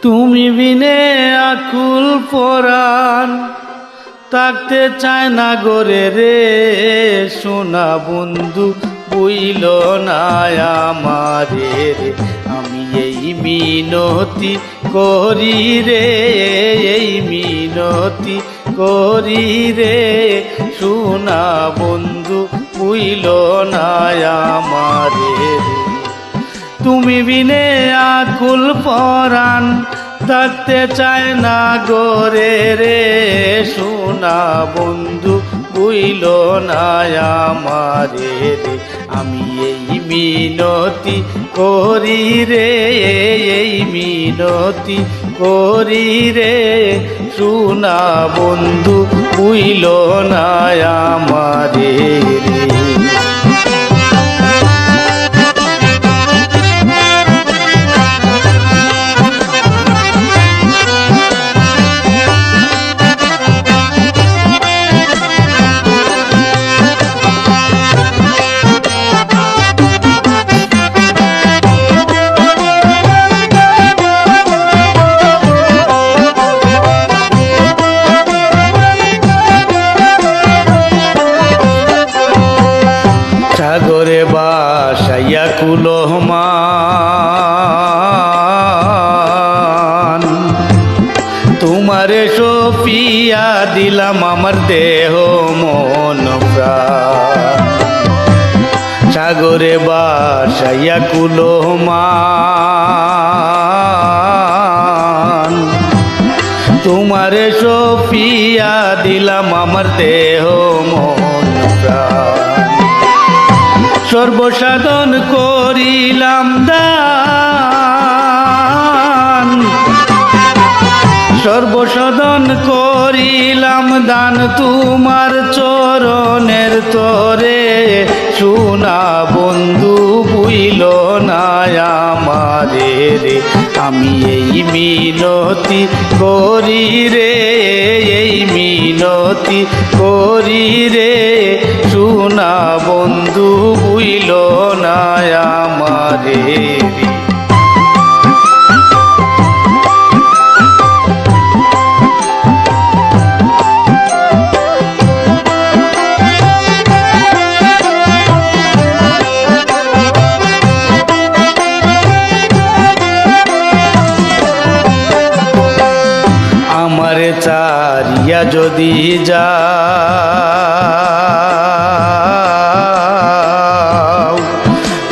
তুমি বিনে আকুল পরাণ থাকতে চায় না গরে রে সোনা বন্ধু বইল না আমারে রে আমি এই মিনতি করি রে এই মিনতি করি রে সোনা বন্ধু বইল না আমারে রে তুমি বিনে আকুল পরাণ থাকতে চায় না গরে রে সোনা বন্ধু বুইল না আমারে রে আমি এই মিনতি করি রে এই মিনতি করি রে সোনা বন্ধু বুইল না আমারে রে সাগরে বাসাইয়া কুলহমান তোমারে সপিয়া দিলাম আমার দেহ মন প্রাণ সাগরে বাসাইয়া কুলহমান তোমারে সপিয়া দিলাম আমার দেহ মন প্রাণ সর্বসাধন করিলাম দান সর্বসাধন করিলাম দান তোমার চরণের তরে সোনা বন্ধু বুইল না আমারে রে আমি এই মিনতি করি রে এই মিনতি করি রে সোনা বন্ধু বুইল না আমারে রে আমারে চারিয়া যদি যাও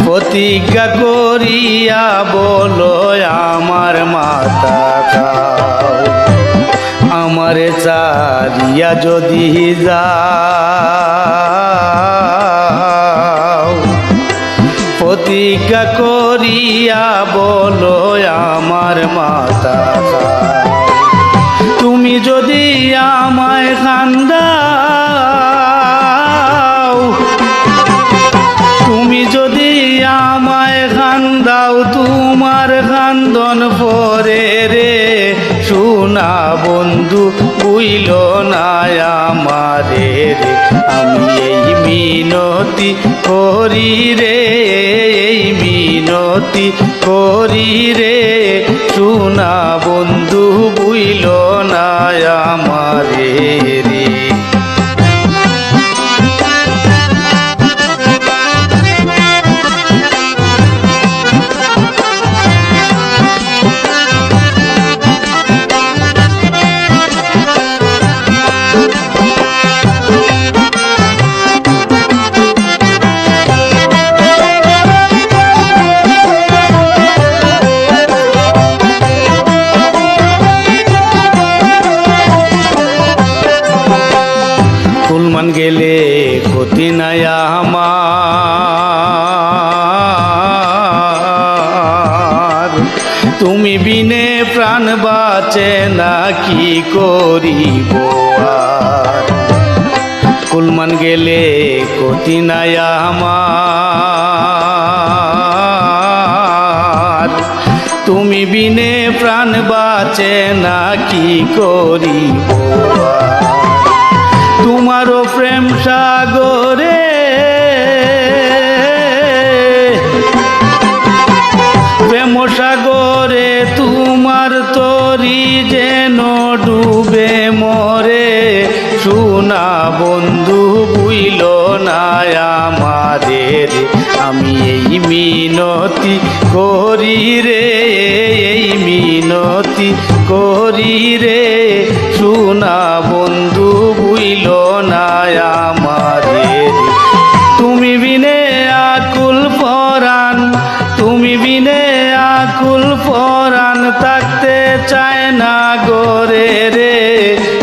প্রতিজ্ঞা করিয়া বলো আমার মাতা খাও আমারে চারিয়া যদি যাও প্রতিজ্ঞা করিয়া বলো আমার মাতা খাও তুমি যদি আমায় কান্দাও তুমি যদি আমায় কান্দাও তোমার কান্দন পরে রে সোনা বন্ধু বুইল না আমারে রে আমি এই মিনতি করি রে এই মিনতি করি রে সোনা বন্ধু বুইল না আমারে রে কুলমান গেলে ক্ষতি নাই আমার তুমি বিনে প্রাণ বাঁচে না কি করিব আর কুলমান গেলে ক্ষতি নাই আমার তুমি বিনে প্রাণ বাঁচে না কি করিব তোমারও প্রেম সাগরে প্রেম সাগরে তোমার তো মিনতি করি রে, এই মিনতি করি রে, শোনা বন্ধু বুইল না আমারে। তুমি বিনে আকুল পরাণ, তুমি বিনে আকুল পরাণ, থাকতে চায় না গোরে রে,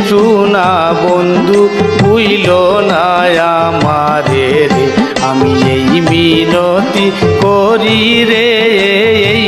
শোনা বন্ধু বুইল না আমারে রে। আমি এই মিনতি করি রে, এই